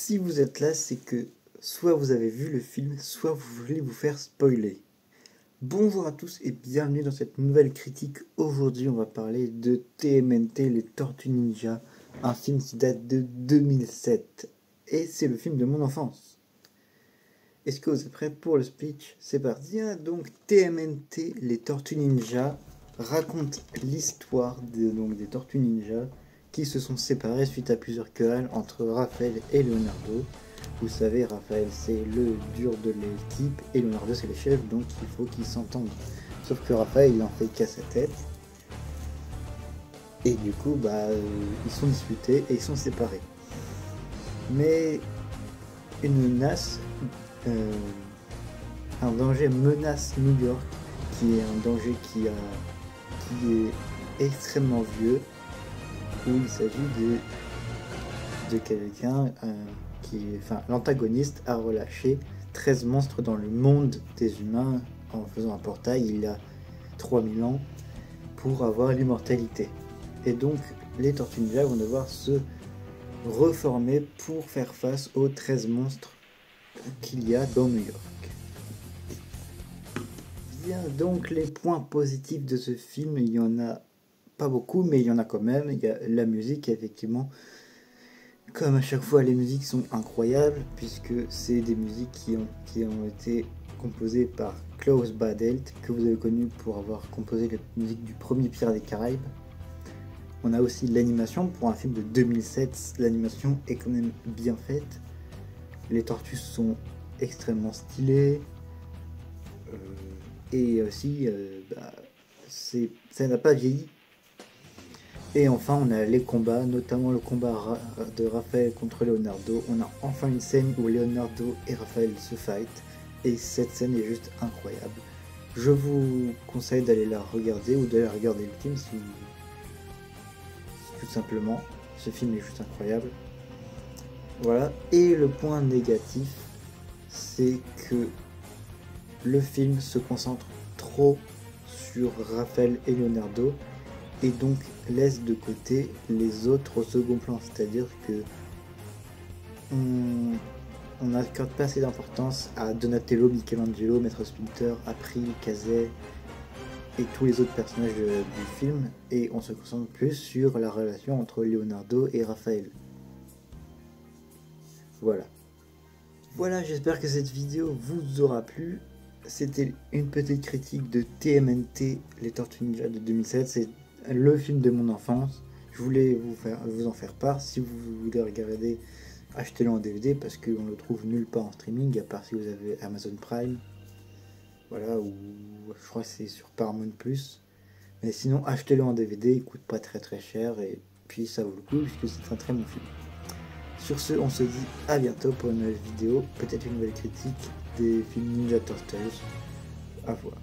Si vous êtes là, c'est que soit vous avez vu le film, soit vous voulez vous faire spoiler. Bonjour à tous et bienvenue dans cette nouvelle critique. Aujourd'hui, on va parler de TMNT, les Tortues Ninja, un film qui date de 2007. Et c'est le film de mon enfance. Est-ce que vous êtes prêts pour le speech? C'est parti. Donc, TMNT, les Tortues Ninja, raconte l'histoire des Tortues Ninja qui se sont séparés suite à plusieurs querelles entre Raphaël et Leonardo. Vous savez, Raphaël c'est le dur de l'équipe et Leonardo c'est le chef, donc il faut qu'ils s'entendent. Sauf que Raphaël il en fait qu'à sa tête. Et du coup, ils sont disputés et ils sont séparés. Mais une menace, un danger menace New York, qui est un danger qui est extrêmement vieux, où il s'agit de quelqu'un l'antagoniste a relâché 13 monstres dans le monde des humains en faisant un portail il y a 3000 ans pour avoir l'immortalité. Et donc les Tortues Ninja vont devoir se reformer pour faire face aux 13 monstres qu'il y a dans New York. Bien, donc les points positifs de ce film, il y en a pas beaucoup, mais il y en a quand même. Il y a la musique, effectivement. Comme à chaque fois, les musiques sont incroyables, puisque c'est des musiques qui ont été composées par Klaus Badelt, que vous avez connu pour avoir composé la musique du premier Pirates des Caraïbes. On a aussi l'animation, pour un film de 2007, l'animation est quand même bien faite. Les tortues sont extrêmement stylées, et aussi, ça n'a pas vieilli. Et enfin, on a les combats, notamment le combat de Raphaël contre Leonardo. On a enfin une scène où Leonardo et Raphaël se fight, et cette scène est juste incroyable. Je vous conseille d'aller la regarder ou d'aller regarder le film si tout simplement. Ce film est juste incroyable. Voilà. Et le point négatif, c'est que le film se concentre trop sur Raphaël et Leonardo, et donc laisse de côté les autres au second plan, c'est-à-dire que on n'accorde pas assez d'importance à Donatello, Michelangelo, Maître Splinter, April, Kazé et tous les autres personnages du film, et on se concentre plus sur la relation entre Leonardo et Raphaël. Voilà, j'espère que cette vidéo vous aura plu. C'était une petite critique de TMNT, les Tortues Ninja de 2007. C'est le film de mon enfance. Je voulais vous en faire part. Si vous voulez regarder, achetez-le en DVD parce qu'on le trouve nulle part en streaming, à part si vous avez Amazon Prime. Voilà, ou je crois que c'est sur Paramount+. Mais sinon, achetez-le en DVD, il coûte pas très cher et puis ça vaut le coup puisque c'est un très bon film. Sur ce, on se dit à bientôt pour une nouvelle vidéo, peut-être une nouvelle critique des films Ninja Turtles. À voir.